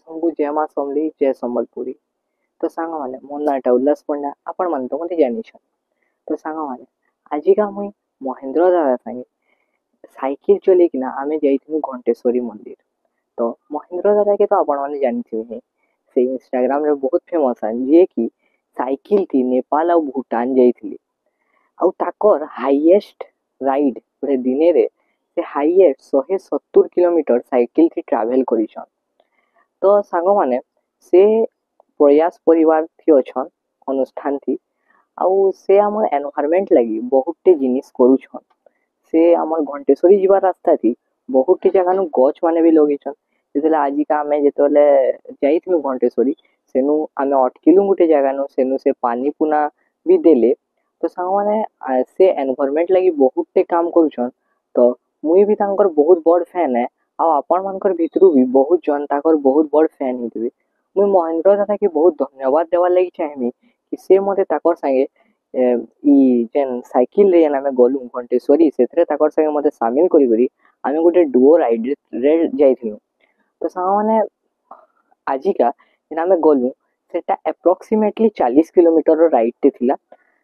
ସମସ୍ତଙ୍କୁ ଜୟ ମା ସମଲେଇ ଜୟ ସମ୍ବଲପୁରୀ। ତ ସାଙ୍ଗମାନେ ମୋ ନାଁଟା ଉଲ୍ଲାସ ପଣ୍ଡା, ଆପଣମାନେ ତ ମୋତେ ଜାଣିଛନ୍। ତ ସାଙ୍ଗମାନେ ଆଜିକା ମୁଇଁ ମହେନ୍ଦ୍ର ଦାଦା ସାଙ୍ଗେ ସାଇକେଲ ଚଲେଇକିନା ଆମେ ଯାଇଥିଲୁ ଘଣ୍ଟେଶ୍ୱରୀ ମନ୍ଦିର। ତ ମହେନ୍ଦ୍ର ଦାଦାକେ ତ ଆପଣମାନେ ଜାଣିଥିବେ ହିଁ, ସେ ଇନଷ୍ଟାଗ୍ରାମରେ ବହୁତ ଫେମସ୍ ଯିଏକି ସାଇକେଲଥି ନେପାଳ ଆଉ ଭୁଟାନ ଯାଇଥିଲେ। ଆଉ ତାକର ହାଇଏଷ୍ଟ ରାଇଡ୍ ଗୋଟେ ଦିନରେ ସେ ହାଇଏଷ୍ଟ 170 କିଲୋମିଟର ସାଇକେଲଥି ଟ୍ରାଭେଲ କରିଛନ୍। ତ ସାଙ୍ଗମାନେ ସେ ପ୍ରୟାସ ପରିବାର थी अछन अनुष्ठान थी आउ से आमर एनवायरमेंट लगी बहुतटे जिनिस करूछन। से आमर घंटेश्वरी जीवा रास्ता थी बहुतटे जगह नु गछ माने भी लगेछन। जेतेले आजिका आमे जेतेले जाइथिलु घंटेश्वरी सेनु आमे अटकिलु गुटे जगह नु सेनु से पानी पुना भी देले। तो सांग माने से एनवायरमेंट लगी बहुतटे काम करूछन। तो मुई भी तांकर बहुत बड़ फैन है आ आपण मानकर भितरु भी बहुत जन ताकर बहुत बड़ फैन हितबे। मुई महेंद्र दादा के बहुत धन्यवाद देवार लगी चाहेमी कि से मते ताकर संगे ई जेन साइकिल रे जेन आमे गलु घंटेश्वरी सेथरे ताकर संगे मते शामिल करी करी आमे गुटे डुओ राइड रे जाइथिलु। तो सांग माने आजिका जेन आमे गलु सेटा एप्रोक्सीमेटली 40 किलोमीटर रो राइड टे थिला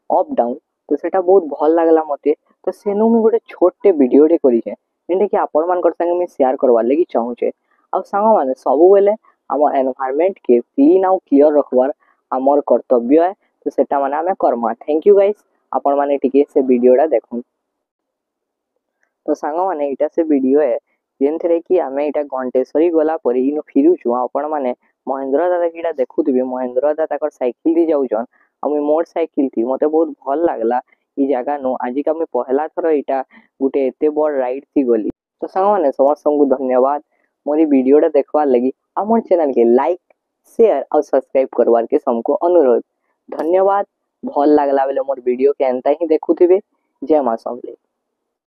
अप डाउन। तो सेटा बहुत भल लागला मते। तो सेनु मी गुटे छोटे वीडियो टे करी छे जेंटा कि आपण मानकर संगे मी शेयर करवार लगी चाहू छे। आ सांग माने सबु बेले आम एनवायरमेंट के क्लीन आउ क्लियर रखबार आमर कर्तव्य है। तो सेटा माने आमे करमा। थैंक यू गाइस, आपण माने टिके से वीडियोटा देखुन। तो सांग माने इटा से वीडियो है जेनथरे कि आमे इटा घंटेश्वरी गला परे इनो फिरुछु। आपण माने महेंद्र दादा किटा देखुथिबे महेंद्र दादा ताकर साइकिल दी जाउछन आ मुई मोर साइकिल थी मते बहुत भल लागला ई जगह नु। आजिका मुई पहला थरो इटा गुटे एते बड़ राइड थी गली। तो सांग माने समस्तंकु धन्यवाद मोरी वीडियोटा देखबार लगी। आ मोर चैनल के लाइक शेयर और सब्सक्राइब करवार के सबको अनुरोध। धन्यवाद। भल लागला बेले मोर वीडियो के एंता ही देखुथिबे। जय मां समलेई।